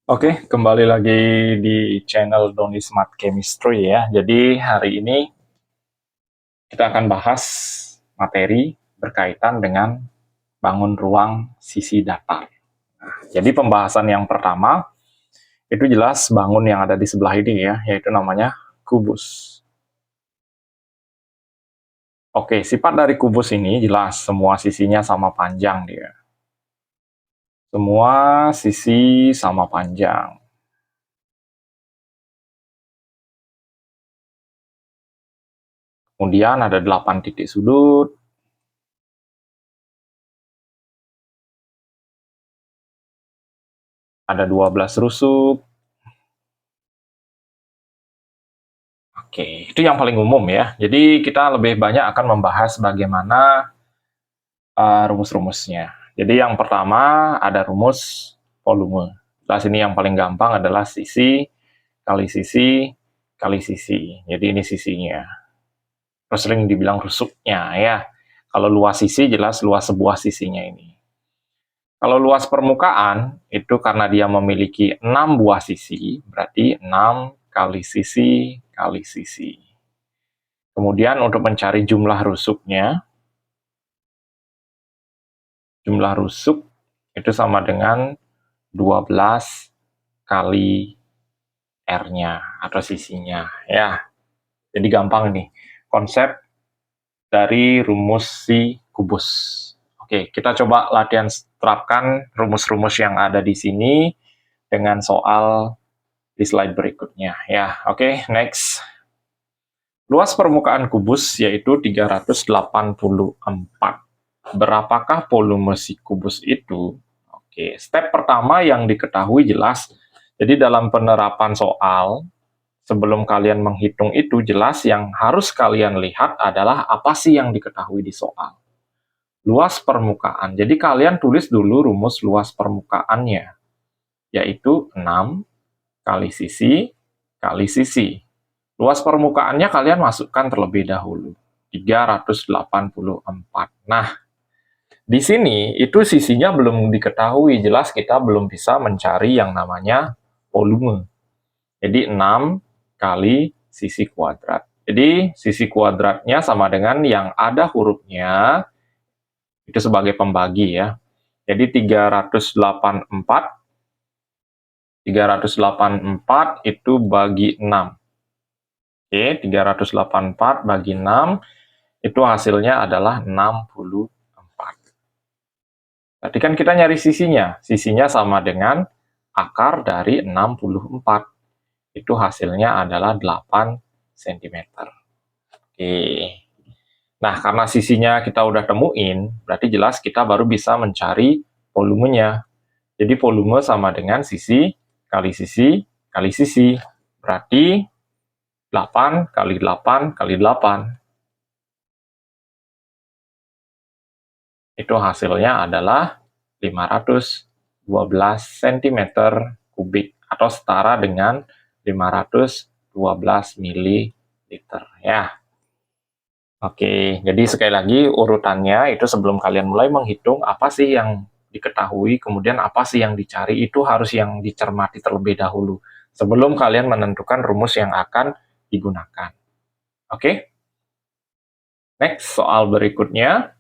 Oke, kembali lagi di channel Doni Smart Chemistry ya. Jadi hari ini kita akan bahas materi berkaitan dengan bangun ruang sisi datar. Jadi pembahasan yang pertama itu jelas bangun yang ada di sebelah ini ya, yaitu namanya kubus. Oke, sifat dari kubus ini jelas semua sisinya sama panjang dia. Semua sisi sama panjang. Kemudian ada 8 titik sudut. Ada 12 rusuk. Oke, itu yang paling umum ya. Jadi kita lebih banyak akan membahas bagaimana rumus-rumusnya. Jadi yang pertama ada rumus volume. Nah, sini yang paling gampang adalah sisi kali sisi kali sisi. Jadi ini sisinya. Terus sering dibilang rusuknya ya. Kalau luas sisi jelas luas sebuah sisinya ini. Kalau luas permukaan itu karena dia memiliki 6 buah sisi, berarti 6 kali sisi kali sisi. Kemudian untuk mencari jumlah rusuknya, jumlah rusuk itu sama dengan 12 kali R-nya atau sisinya ya. Jadi gampang nih konsep dari rumus si kubus. Oke, kita coba latihan terapkan rumus-rumus yang ada di sini dengan soal di slide berikutnya ya. Oke, next. Luas permukaan kubus yaitu 384. Berapakah volume si kubus itu? Oke, step pertama yang diketahui jelas. Jadi dalam penerapan soal, sebelum kalian menghitung itu jelas yang harus kalian lihat adalah apa sih yang diketahui di soal. Luas permukaan. Jadi kalian tulis dulu rumus luas permukaannya, yaitu 6 kali sisi kali sisi. Luas permukaannya kalian masukkan terlebih dahulu, 384. Nah, di sini itu sisinya belum diketahui, jelas kita belum bisa mencari yang namanya volume. Jadi 6 kali sisi kuadrat. Jadi sisi kuadratnya sama dengan yang ada hurufnya, itu sebagai pembagi ya. Jadi 384 itu bagi 6. Oke, 384 bagi 6, itu hasilnya adalah 64. Berarti kan kita nyari sisinya. Sisinya sama dengan akar dari 64. Itu hasilnya adalah 8 cm. Oke. Nah, karena sisinya kita udah temuin, berarti jelas kita baru bisa mencari volumenya. Jadi volume sama dengan sisi kali sisi kali sisi. Berarti 8 kali 8 kali 8. Itu hasilnya adalah 512 cm kubik atau setara dengan 512 ml ya. Oke, jadi sekali lagi urutannya itu sebelum kalian mulai menghitung apa sih yang diketahui, kemudian apa sih yang dicari, itu harus yang dicermati terlebih dahulu sebelum kalian menentukan rumus yang akan digunakan. Oke? Next, soal berikutnya.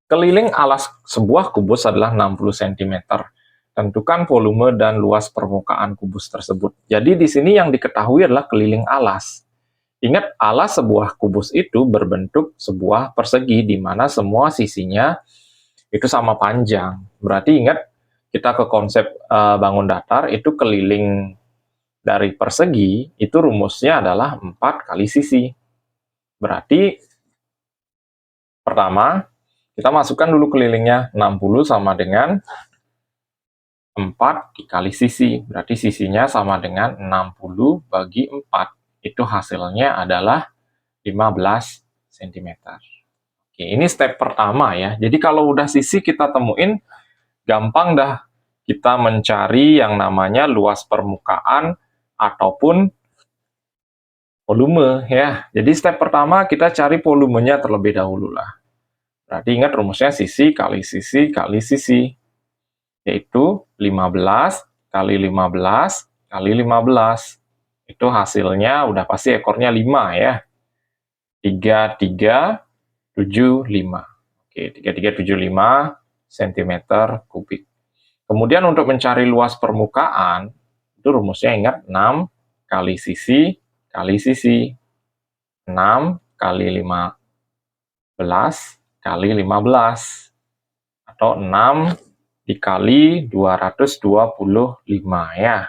Keliling alas sebuah kubus adalah 60 cm. Tentukan volume dan luas permukaan kubus tersebut. Jadi di sini yang diketahui adalah keliling alas. Ingat, alas sebuah kubus itu berbentuk sebuah persegi di mana semua sisinya itu sama panjang. Berarti ingat, kita ke konsep bangun datar itu keliling dari persegi itu rumusnya adalah 4 kali sisi. Berarti pertama kita masukkan dulu kelilingnya, 60 sama dengan 4 dikali sisi. Berarti sisinya sama dengan 60 bagi 4. Itu hasilnya adalah 15 cm. Oke, ini step pertama ya. Jadi kalau udah sisi kita temuin, gampang dah kita mencari yang namanya luas permukaan ataupun volume ya. Jadi step pertama kita cari volumenya terlebih dahulu lah. Berarti ingat rumusnya sisi kali sisi kali sisi, yaitu 15 kali 15 kali 15. Itu hasilnya udah pasti ekornya 5 ya. 3375. Oke, 3375 cm kubik. Kemudian untuk mencari luas permukaan, itu rumusnya ingat 6 kali sisi kali sisi. 6 kali 15 kali 15. Atau 6 dikali 225 ya.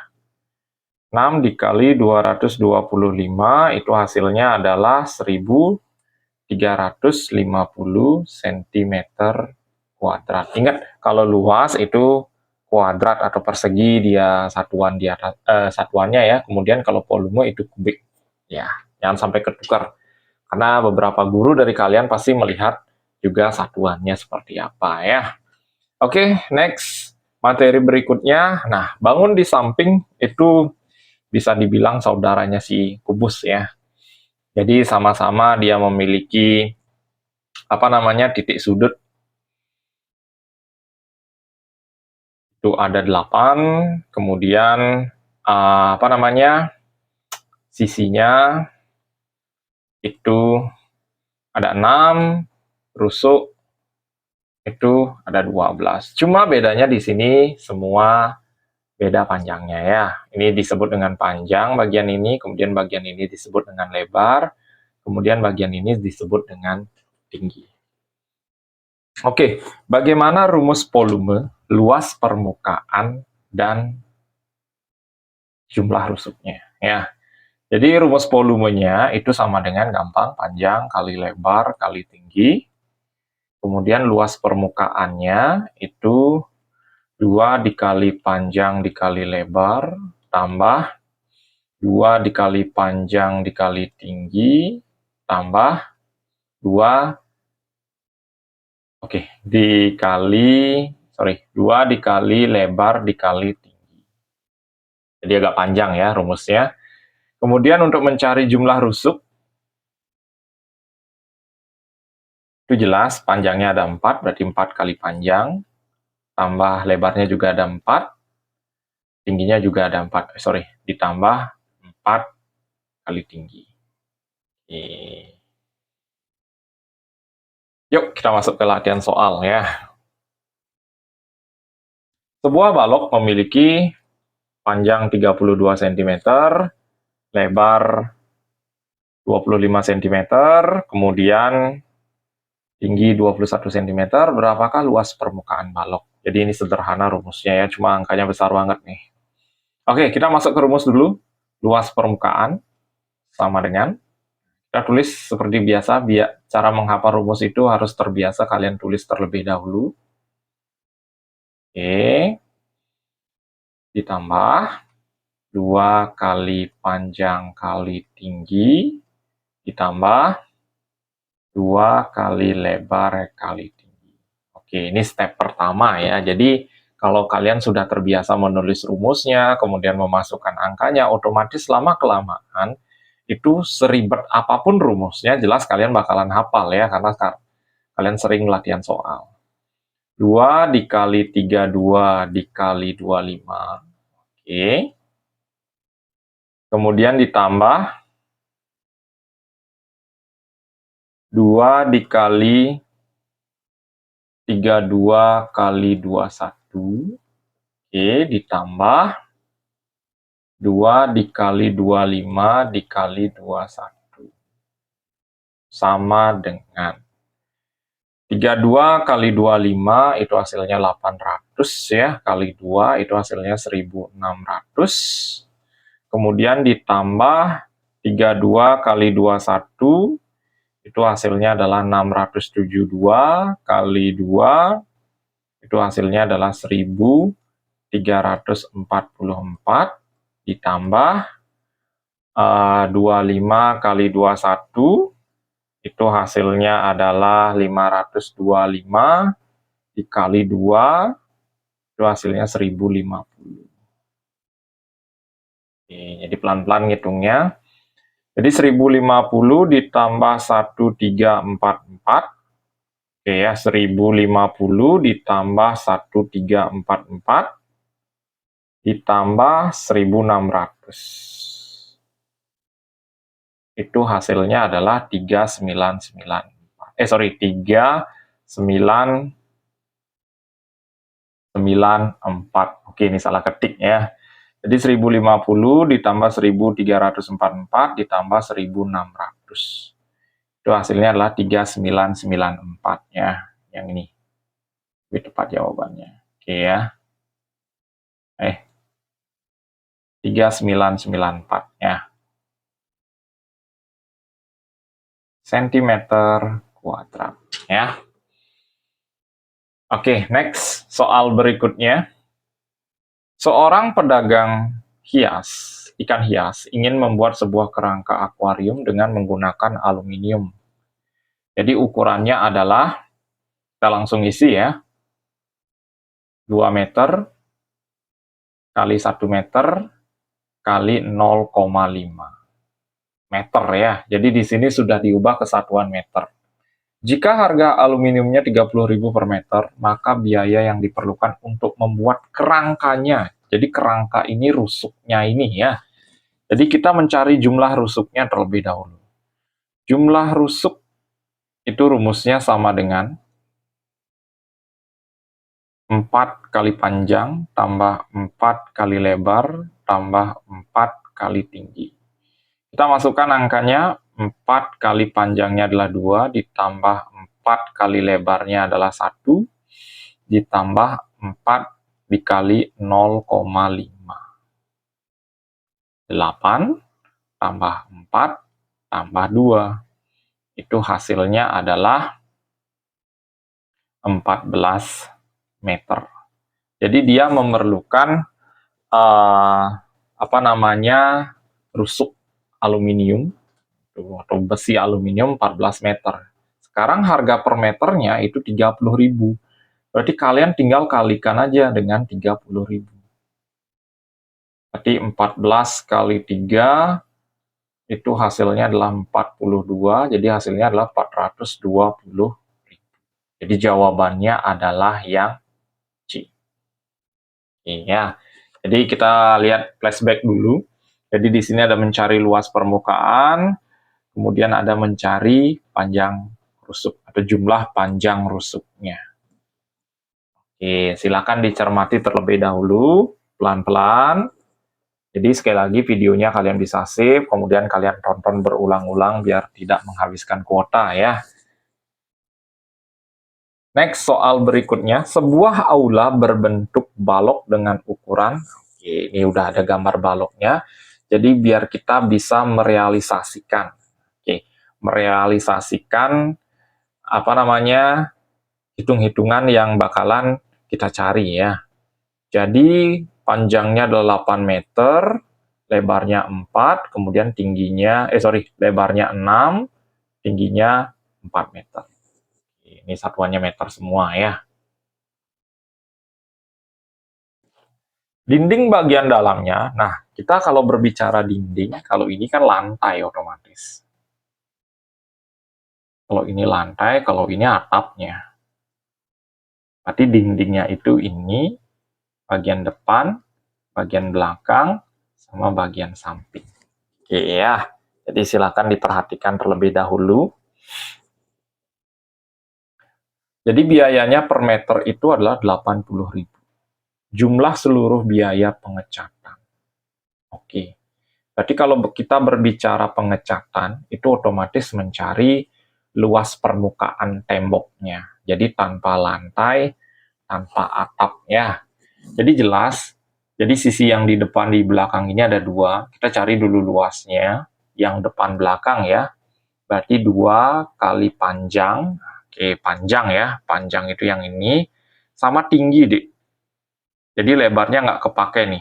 6 dikali 225 itu hasilnya adalah 1350 cm kuadrat. Ingat, kalau luas itu kuadrat atau persegi, dia satuan di atas satuannya ya. Kemudian kalau volume itu kubik. Ya, jangan sampai ketukar. Karena beberapa guru dari kalian pasti melihat juga satuannya seperti apa ya. Oke, next. Materi berikutnya. Nah, bangun di samping itu bisa dibilang saudaranya si kubus ya. Jadi sama-sama dia memiliki titik sudut. Itu ada 8, kemudian sisinya itu ada 6, rusuk itu ada 12. Cuma bedanya di sini semua beda panjangnya ya. Ini disebut dengan panjang bagian ini, kemudian bagian ini disebut dengan lebar, kemudian bagian ini disebut dengan tinggi. Oke, bagaimana rumus volume, luas permukaan, dan jumlah rusuknya ya. Jadi rumus volumenya itu sama dengan gampang, panjang kali lebar kali tinggi. Kemudian luas permukaannya itu 2 dikali panjang dikali lebar, tambah 2 dikali panjang dikali tinggi, tambah 2 dikali lebar dikali tinggi. Jadi agak panjang ya rumusnya. Kemudian untuk mencari jumlah rusuk, itu jelas panjangnya ada 4, berarti 4 kali panjang, tambah lebarnya juga ada 4, tingginya juga ada 4, ditambah 4 kali tinggi. Oke. Yuk kita masuk ke latihan soal ya. Sebuah balok memiliki panjang 32 cm, lebar 25 cm, kemudian tinggi 21 cm, berapakah luas permukaan balok? Jadi ini sederhana rumusnya ya, cuma angkanya besar banget nih. Oke, kita masuk ke rumus dulu. Luas permukaan sama dengan, kita tulis seperti biasa, cara menghafal rumus itu harus terbiasa kalian tulis terlebih dahulu. Oke, ditambah 2 kali panjang kali tinggi, ditambah 2 kali lebar kali tinggi. Oke, ini step pertama ya. Jadi, kalau kalian sudah terbiasa menulis rumusnya, kemudian memasukkan angkanya, otomatis lama-kelamaan, itu seribet apapun rumusnya, jelas kalian bakalan hafal ya, karena kalian sering latihan soal. 2 dikali 32 dikali 25. Oke. Kemudian ditambah 2 dikali 32 kali 21. Oke, ditambah 2 dikali 25 dikali 21. Sama dengan 32 kali 25 itu hasilnya 800 ya, kali 2 itu hasilnya 1600. Kemudian ditambah 32 kali 21 itu hasilnya adalah 672 kali 2 itu hasilnya adalah 1344 ditambah 25 kali 21 itu hasilnya adalah 525 dikali 2 itu hasilnya 1050. Oke, jadi pelan-pelan ngitungnya. Jadi 1050 ditambah 1344. Oke ya, 1050 ditambah 1344 ditambah 1.600. Itu hasilnya adalah 3.994. 3.994. Oke, ini salah ketik ya. Jadi 1050 ditambah 1344 ditambah 1600. Itu hasilnya adalah 3994 ya. Yang ini lebih tepat jawabannya. Oke ya. 3994 ya. Sentimeter kuadrat ya. Oke, next soal berikutnya. Seorang pedagang ikan hias ingin membuat sebuah kerangka akuarium dengan menggunakan aluminium. Jadi ukurannya adalah, kita langsung isi ya, 2 meter kali 1 meter kali 0,5 meter ya. Jadi di sini sudah diubah ke satuan meter. Jika harga aluminiumnya 30.000 per meter, maka biaya yang diperlukan untuk membuat kerangkanya. Jadi kerangka ini rusuknya ini ya. Jadi kita mencari jumlah rusuknya terlebih dahulu. Jumlah rusuk itu rumusnya sama dengan 4 kali panjang tambah 4 kali lebar tambah 4 kali tinggi. Kita masukkan angkanya, 4 kali panjangnya adalah 2, ditambah 4 kali lebarnya adalah 1, ditambah 4 dikali 0,5. 8 tambah 4 tambah 2. Itu hasilnya adalah 14 meter. Jadi dia memerlukan rusuk aluminium atau besi aluminium 14 meter. Sekarang harga per meternya itu 30.000. Berarti kalian tinggal kalikan aja dengan 30.000. Berarti 14 kali 3 itu hasilnya adalah 42, jadi hasilnya adalah 420.000. Jadi jawabannya adalah yang C. Iya. Jadi kita lihat flashback dulu. Jadi di sini ada mencari luas permukaan, kemudian ada mencari panjang rusuk atau jumlah panjang rusuknya. Oke, silakan dicermati terlebih dahulu, pelan-pelan. Jadi sekali lagi videonya kalian bisa save, kemudian kalian tonton berulang-ulang biar tidak menghabiskan kuota ya. Next, soal berikutnya, sebuah aula berbentuk balok dengan ukuran, oke, ini udah ada gambar baloknya, jadi biar kita bisa merealisasikan, merealisasikan hitung-hitungan yang bakalan kita cari ya. Jadi panjangnya adalah 8 meter, lebarnya 4, kemudian lebarnya 6, tingginya 4 meter. Ini satuannya meter semua ya. Dinding bagian dalamnya, nah kita kalau berbicara dinding, kalau ini kan lantai otomatis. Kalau ini lantai, kalau ini atapnya. Berarti dindingnya itu ini, bagian depan, bagian belakang, sama bagian samping. Oke ya, jadi silakan diperhatikan terlebih dahulu. Jadi biayanya per meter itu adalah 80.000. Jumlah seluruh biaya pengecatan. Oke, berarti kalau kita berbicara pengecatan, itu otomatis mencari luas permukaan temboknya. Jadi tanpa lantai, tanpa atap ya. Jadi jelas, jadi sisi yang di depan di belakang ini ada 2. Kita cari dulu luasnya, yang depan belakang ya. Berarti 2 kali panjang. Oke, panjang ya. Panjang itu yang ini. Sama tinggi deh. Jadi lebarnya nggak kepake nih.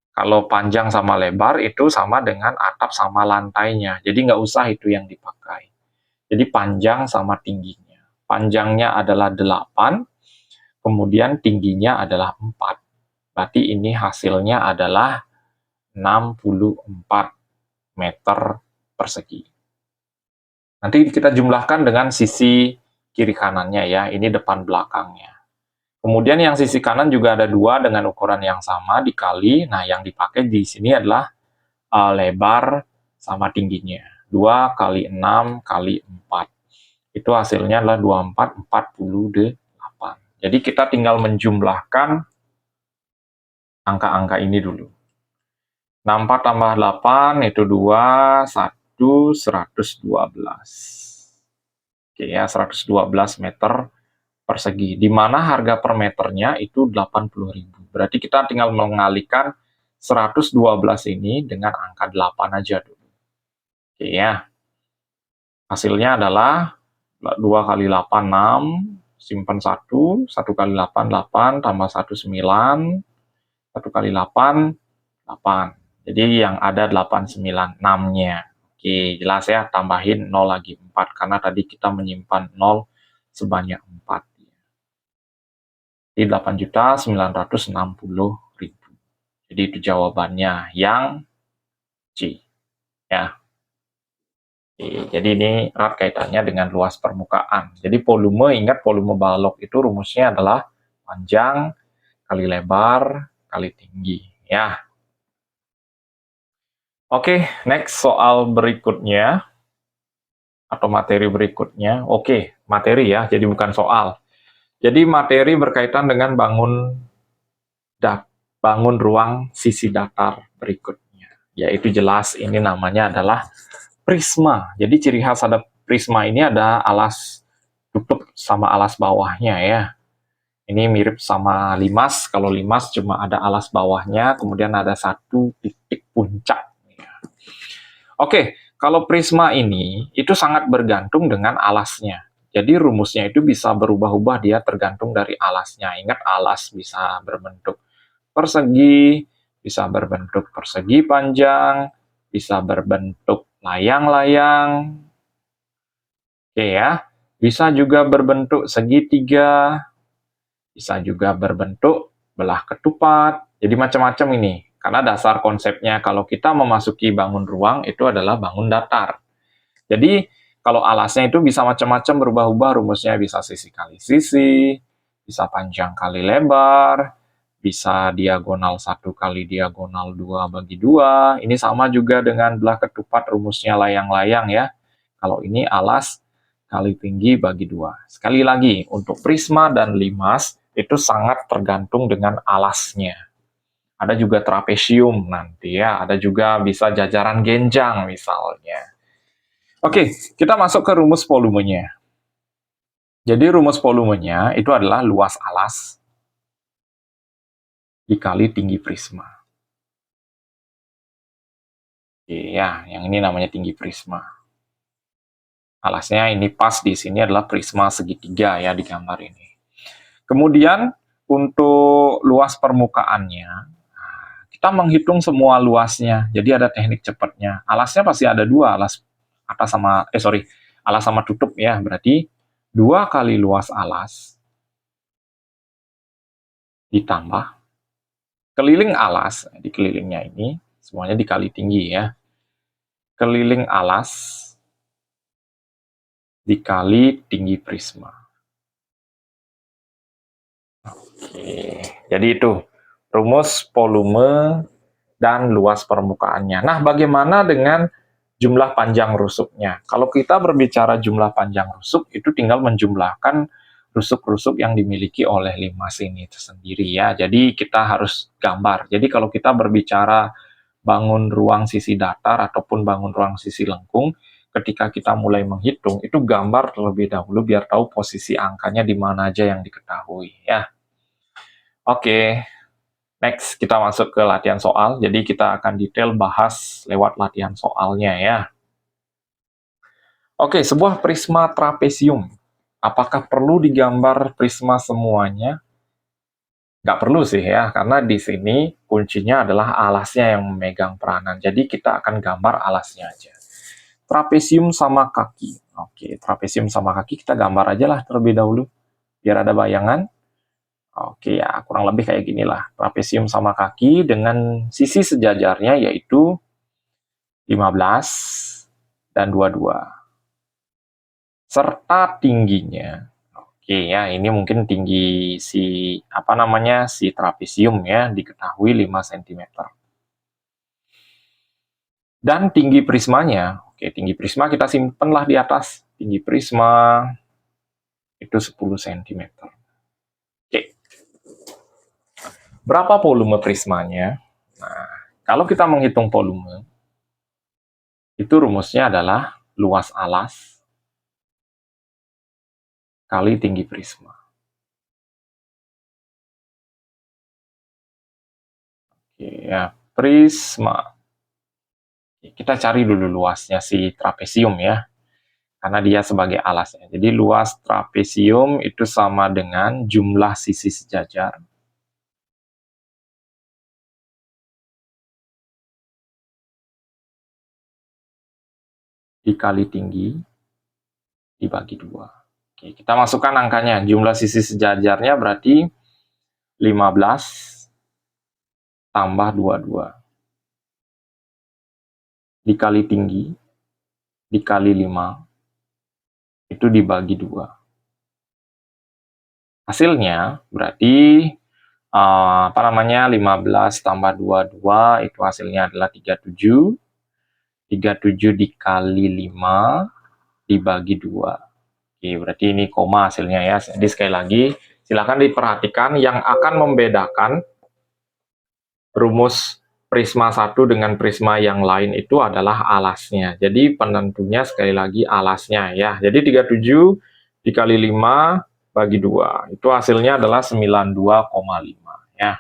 Kalau panjang sama lebar itu sama dengan atap sama lantainya. Jadi nggak usah itu yang dipakai. Jadi panjang sama tingginya. Panjangnya adalah 8, kemudian tingginya adalah 4. Berarti ini hasilnya adalah 64 meter persegi. Nanti kita jumlahkan dengan sisi kiri kanannya ya, ini depan belakangnya. Kemudian yang sisi kanan juga ada 2 dengan ukuran yang sama dikali. Nah, yang dipakai di sini adalah lebar sama tingginya. 2 kali 6 kali 4. Itu hasilnya adalah 24, 48. Jadi kita tinggal menjumlahkan angka-angka ini dulu. 64 tambah 8 itu 2, 1, 112. Oke ya, 112 meter persegi, di mana harga per meternya itu 80.000. Berarti kita tinggal mengalihkan 112 ini dengan angka 8 aja dulu. Oke ya. Hasilnya adalah 2 kali 8, 6, simpan 1, 1 kali 8, 8, tambah 1, 9, 1 kali 8, 8. Jadi yang ada 89, 6-nya. Oke, jelas ya, tambahin 0 lagi 4, karena tadi kita menyimpan 0 sebanyak 4. Di 8.960.000. Jadi itu jawabannya yang C. Ya. Oke, jadi ini erat kaitannya dengan luas permukaan. Jadi volume, ingat volume balok itu rumusnya adalah panjang kali lebar kali tinggi. Ya. Oke, next soal berikutnya atau materi berikutnya. Oke, materi ya, jadi bukan soal. Jadi materi berkaitan dengan bangun ruang sisi datar berikutnya. Yaitu jelas ini namanya adalah prisma. Jadi ciri khas ada prisma ini ada alas tutup sama alas bawahnya ya. Ini mirip sama limas. Kalau limas cuma ada alas bawahnya, kemudian ada satu titik puncak. Oke, kalau prisma ini itu sangat bergantung dengan alasnya. Jadi rumusnya itu bisa berubah-ubah, dia tergantung dari alasnya. Ingat, alas bisa berbentuk persegi, bisa berbentuk persegi panjang, bisa berbentuk layang-layang. Oke ya, bisa juga berbentuk segitiga, bisa juga berbentuk belah ketupat. Jadi macam-macam ini. Karena dasar konsepnya kalau kita memasuki bangun ruang itu adalah bangun datar. Jadi kalau alasnya itu bisa macam-macam berubah-ubah, rumusnya bisa sisi kali sisi, bisa panjang kali lebar, bisa diagonal 1 kali diagonal 2 bagi 2. Ini sama juga dengan belah ketupat, rumusnya layang-layang ya. Kalau ini alas kali tinggi bagi 2. Sekali lagi, untuk prisma dan limas itu sangat tergantung dengan alasnya. Ada juga trapesium nanti ya, ada juga bisa jajaran genjang misalnya. Oke, kita masuk ke rumus volumenya. Jadi rumus volumenya itu adalah luas alas dikali tinggi prisma. Oke, ya, yang ini namanya tinggi prisma. Alasnya ini pas di sini adalah prisma segitiga ya di gambar ini. Kemudian untuk luas permukaannya, kita menghitung semua luasnya. Jadi ada teknik cepatnya. Alasnya pasti ada 2, alas atas sama alas sama tutup ya. Berarti 2 kali luas alas ditambah keliling alas, di kelilingnya ini semuanya dikali tinggi ya. Keliling alas dikali tinggi prisma. Oke, jadi itu rumus volume dan luas permukaannya. Nah, bagaimana dengan jumlah panjang rusuknya? Kalau kita berbicara jumlah panjang rusuk, itu tinggal menjumlahkan rusuk-rusuk yang dimiliki oleh limas ini sendiri ya. Jadi kita harus gambar. Jadi kalau kita berbicara bangun ruang sisi datar ataupun bangun ruang sisi lengkung, ketika kita mulai menghitung, itu gambar terlebih dahulu biar tahu posisi angkanya di mana aja yang diketahui ya. Oke. Next, kita masuk ke latihan soal. Jadi kita akan detail bahas lewat latihan soalnya ya. Oke, sebuah prisma trapesium. Apakah perlu digambar prisma semuanya? Nggak perlu sih ya, karena di sini kuncinya adalah alasnya yang memegang peranan. Jadi kita akan gambar alasnya aja. Trapesium sama kaki. Oke, trapesium sama kaki kita gambar aja lah terlebih dahulu. Biar ada bayangan. Oke ya, kurang lebih kayak gini lah. Trapesium sama kaki dengan sisi sejajarnya yaitu 15 dan 22. Serta tingginya. Oke ya, ini mungkin tinggi si si trapesium ya, diketahui 5 cm. Dan tinggi prismanya, oke, tinggi prisma kita simpenlah di atas. Tinggi prisma itu 10 cm. Oke. Berapa volume prismanya? Nah, kalau kita menghitung volume, itu rumusnya adalah luas alas kali tinggi prisma. Oke, ya, prisma. Kita cari dulu luasnya si trapesium ya, karena dia sebagai alasnya. Jadi luas trapesium itu sama dengan jumlah sisi sejajar dikali tinggi dibagi 2. Oke, kita masukkan angkanya. Jumlah sisi sejajarnya berarti 15 tambah 22. Dikali tinggi, dikali 5, itu dibagi 2. Hasilnya berarti 15 tambah 22 itu hasilnya adalah 37. 37 dikali 5 dibagi 2. Oke, berarti ini koma hasilnya ya. Jadi sekali lagi, silakan diperhatikan yang akan membedakan rumus prisma satu dengan prisma yang lain itu adalah alasnya. Jadi penentunya sekali lagi alasnya ya. Jadi 37 dikali 5 bagi 2. Itu hasilnya adalah 92,5 ya.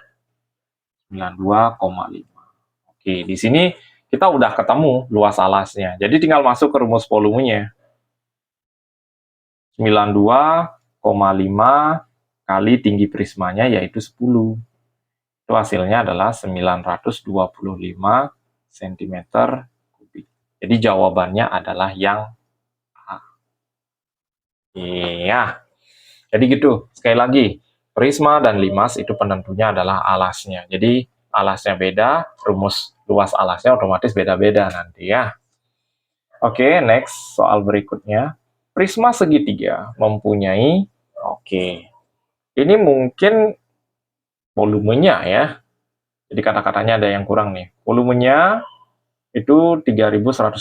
92,5. Oke, di sini kita udah ketemu luas alasnya. Jadi tinggal masuk ke rumus volumenya. 92,5 kali tinggi prismanya yaitu 10. Itu hasilnya adalah 925 cm kubik. Jadi jawabannya adalah yang A. Iya. Jadi gitu, sekali lagi, prisma dan limas itu penentunya adalah alasnya. Jadi alasnya beda, rumus luas alasnya otomatis beda-beda nanti ya. Oke, next soal berikutnya. Prisma segitiga mempunyai, ini mungkin volumenya ya. Jadi kata-katanya ada yang kurang nih. Volumenya itu 3150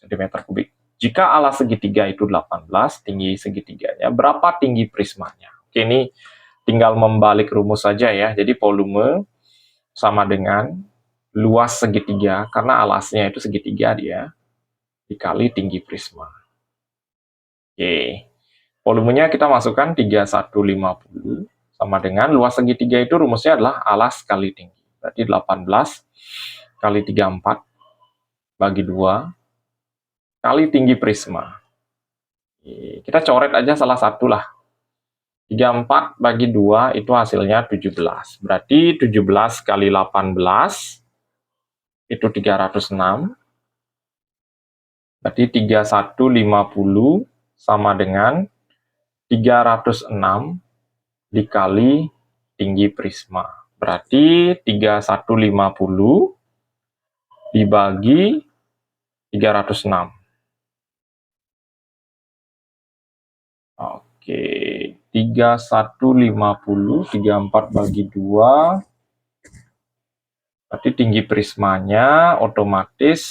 cm kubik. Jika alas segitiga itu 18, tinggi segitiganya, berapa tinggi prismanya? Oke, ini tinggal membalik rumus saja ya. Jadi volume sama dengan luas segitiga, karena alasnya itu segitiga dia, dikali tinggi prisma. Oke, volumenya kita masukkan 3150, sama dengan luas segitiga itu rumusnya adalah alas kali tinggi. Berarti 18 kali 34 bagi 2 kali tinggi prisma. Kita coret aja salah satu lah. 34 bagi 2 itu hasilnya 17. Berarti 17 kali 18 itu 306. Berarti 3150 sama dengan 306 dikali tinggi prisma. Berarti 3150 dibagi 306. Oke, 3150, 34 bagi 2. Berarti tinggi prismanya otomatis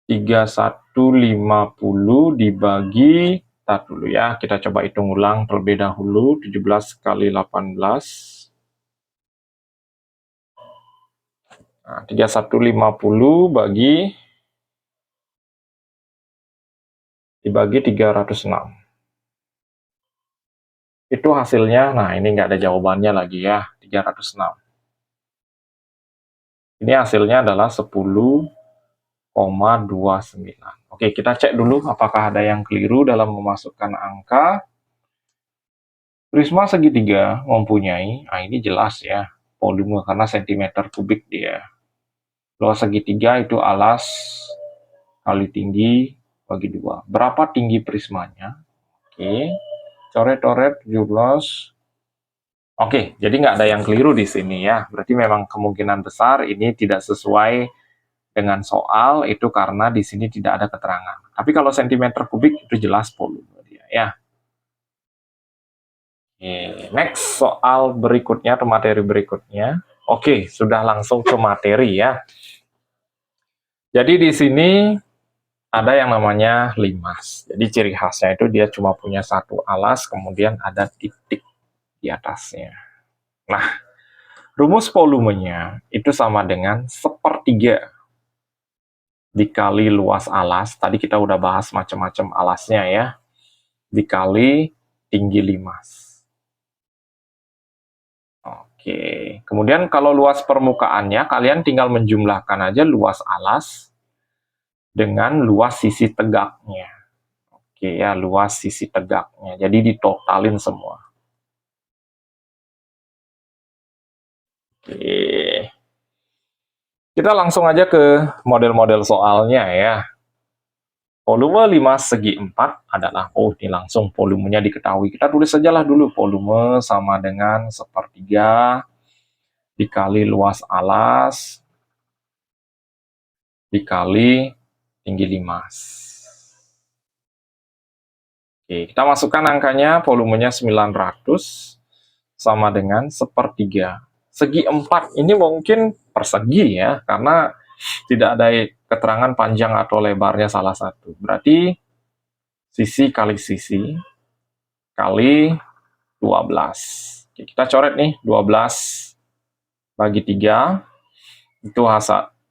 3150 dibagi, tar dulu ya, kita coba hitung ulang terlebih dahulu. 17 kali 18. Nah, 3150 dibagi 306. Itu hasilnya, nah ini nggak ada jawabannya lagi ya, 306. Ini hasilnya adalah 10,29. Oke, kita cek dulu apakah ada yang keliru dalam memasukkan angka. Prisma segitiga mempunyai, nah ini jelas ya, volume karena cm kubik dia. Luas segitiga itu alas kali tinggi bagi 2. Berapa tinggi prismanya? Oke, coret-coret 17. Oke, jadi nggak ada yang keliru di sini ya. Berarti memang kemungkinan besar ini tidak sesuai dengan soal itu karena di sini tidak ada keterangan. Tapi kalau cm kubik itu jelas volume dia ya. Oke, next soal berikutnya atau materi berikutnya. Oke, sudah langsung ke materi ya. Jadi di sini ada yang namanya limas. Jadi ciri khasnya itu dia cuma punya satu alas, kemudian ada titik di atasnya. Nah, rumus volumenya itu sama dengan 1/3 dikali luas alas. Tadi kita udah bahas macam-macam alasnya ya. Dikali tinggi limas. Oke, kemudian kalau luas permukaannya, kalian tinggal menjumlahkan aja luas alas dengan luas sisi tegaknya. Oke ya, luas sisi tegaknya. Jadi ditotalin semua. Oke. Kita langsung aja ke model-model soalnya ya. Volume 5 segi 4 adalah, ini langsung volumenya diketahui. Kita tulis sajalah dulu, volume sama dengan 1/3 dikali luas alas dikali tinggi limas. Oke, kita masukkan angkanya, volumenya 900 sama dengan 1/3. Segi 4 ini mungkin persegi ya, karena tidak ada keterangan panjang atau lebarnya salah satu. Berarti sisi kali sisi kali 12. Oke, kita coret nih, 12 bagi 3, itu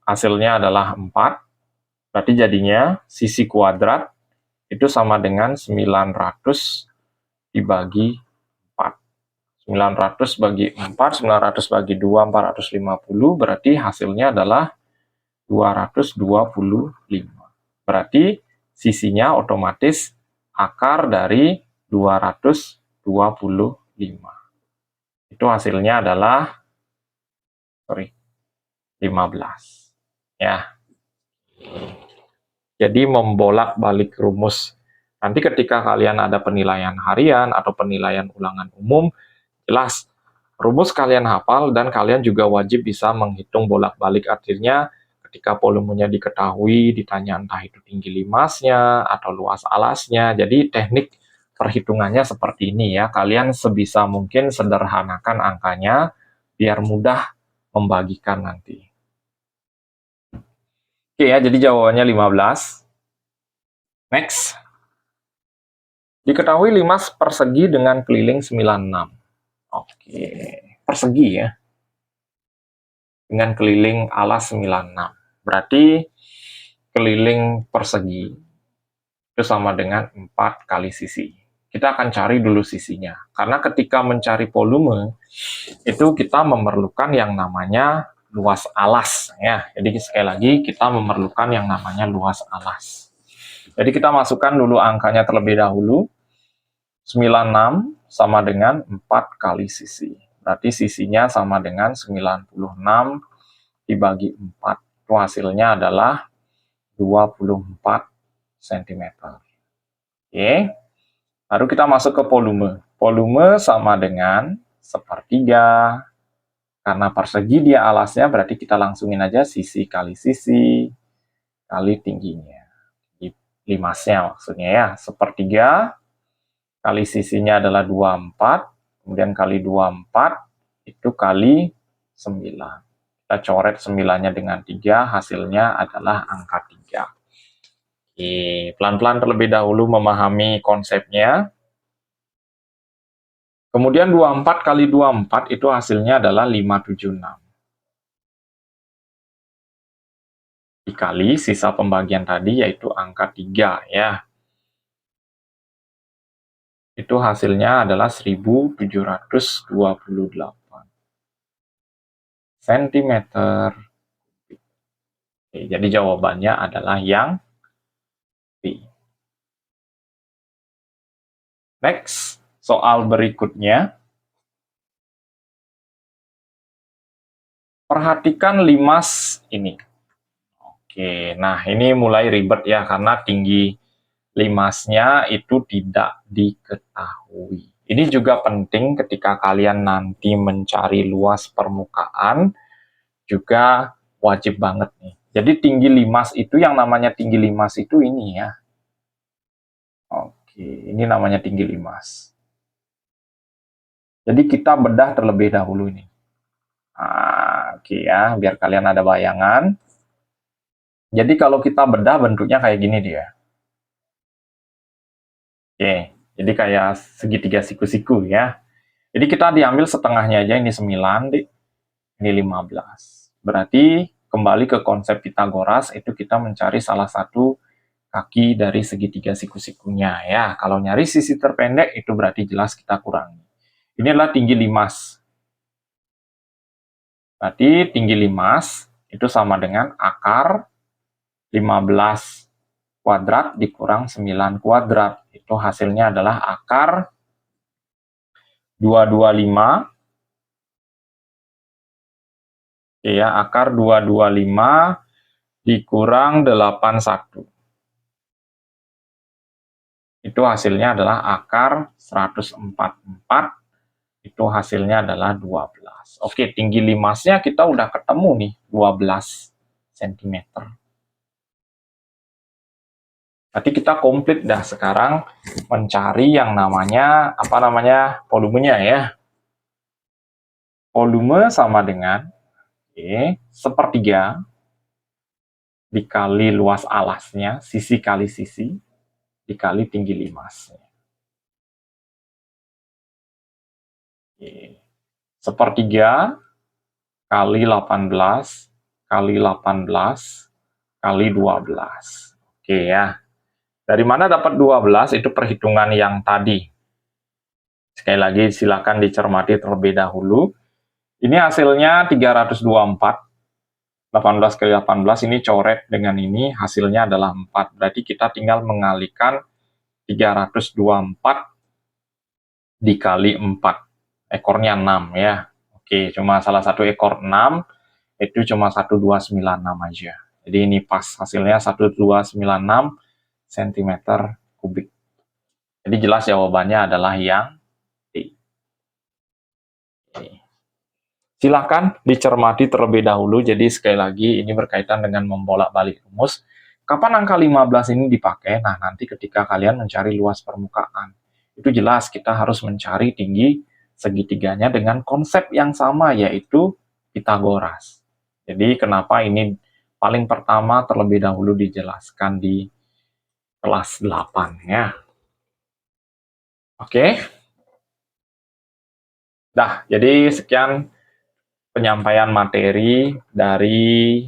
hasilnya adalah 4. Berarti jadinya sisi kuadrat itu sama dengan 900 dibagi 4. 900 bagi 4, 900 bagi 2, 450, berarti hasilnya adalah 225. Berarti sisinya otomatis akar dari 225. Itu hasilnya adalah 15. Ya. Jadi membolak-balik rumus. Nanti ketika kalian ada penilaian harian atau penilaian ulangan umum, jelas rumus kalian hafal dan kalian juga wajib bisa menghitung bolak-balik. Artinya ketika volumenya diketahui, ditanya entah itu tinggi limasnya atau luas alasnya. Jadi teknik perhitungannya seperti ini ya. Kalian sebisa mungkin sederhanakan angkanya biar mudah membagikan nanti. Oke ya, jadi jawabannya 15. Next. Diketahui limas persegi dengan keliling 96. Oke, persegi ya. Dengan keliling alas 96. Berarti keliling persegi itu sama dengan 4 kali sisi. Kita akan cari dulu sisinya. Karena ketika mencari volume, itu kita memerlukan yang namanya luas alas. Ya. Jadi sekali lagi, kita memerlukan yang namanya luas alas. Jadi kita masukkan dulu angkanya terlebih dahulu. 96 sama dengan 4 kali sisi. Berarti sisinya sama dengan 96 dibagi 4. Itu hasilnya adalah 24 cm. Oke. Lalu kita masuk ke volume. Volume sama dengan 1/3. Karena persegi dia alasnya, berarti kita langsungin aja sisi kali sisi kali tingginya. Limasnya maksudnya ya. 1/3 kali sisinya adalah 24, kemudian kali 24 itu kali 9. Kita coret 9-nya dengan 3, hasilnya adalah angka 3. Oke, pelan-pelan terlebih dahulu memahami konsepnya. Kemudian 24 kali 24 itu hasilnya adalah 576. Dikali sisa pembagian tadi yaitu angka 3 ya. Itu hasilnya adalah 1728 cm. Oke, jadi jawabannya adalah yang B. Next, soal berikutnya. Perhatikan limas ini. Oke, nah ini mulai ribet ya, karena tinggi limasnya itu tidak diketahui. Ini juga penting ketika kalian nanti mencari luas permukaan, juga wajib banget nih. Jadi tinggi limas itu, yang namanya tinggi limas itu ini ya. Oke, ini namanya tinggi limas. Jadi kita bedah terlebih dahulu ini. Oke ya, biar kalian ada bayangan. Jadi kalau kita bedah bentuknya kayak gini dia. Oke, jadi kayak segitiga siku-siku ya. Jadi kita diambil setengahnya aja, ini 9, ini 15. Berarti kembali ke konsep Pitagoras, itu kita mencari salah satu kaki dari segitiga siku-sikunya ya. Kalau nyari sisi terpendek itu berarti jelas kita kurangi. Ini adalah tinggi limas. Berarti tinggi limas itu sama dengan akar 15 kuadrat dikurang 9 kuadrat. Itu hasilnya adalah akar 225. Ya, akar 225 dikurang 81. Itu hasilnya adalah akar 144. Itu hasilnya adalah 12. Oke, tinggi limasnya kita udah ketemu nih, 12 cm. Berarti kita komplit dah sekarang mencari yang namanya, volumenya ya. Volume sama dengan sepertiga dikali luas alasnya, sisi kali sisi, dikali tinggi limasnya. Sepertiga kali 18 kali 18 kali 12. Oke ya. Dari mana dapat 12? Itu perhitungan yang tadi. Sekali lagi silakan dicermati terlebih dahulu. Ini hasilnya 324. 18 kali 18 ini coret dengan ini, hasilnya adalah 4. Berarti kita tinggal mengalihkan 324 dikali 4. Ekornya 6 ya. Oke, cuma salah satu ekor 6, itu cuma 1296 aja. Jadi ini pas, hasilnya 1296 cm kubik. Jadi jelas jawabannya adalah yang D. Silakan dicermati terlebih dahulu. Jadi sekali lagi ini berkaitan dengan membolak-balik rumus. Kapan angka 15 ini dipakai? Nah, nanti ketika kalian mencari luas permukaan. Itu jelas kita harus mencari tinggi segitiganya dengan konsep yang sama, yaitu Pitagoras. Jadi kenapa ini paling pertama terlebih dahulu dijelaskan di kelas 8 ya. Oke. Dah, jadi sekian penyampaian materi dari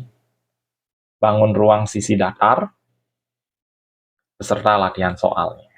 bangun ruang sisi datar beserta latihan soalnya.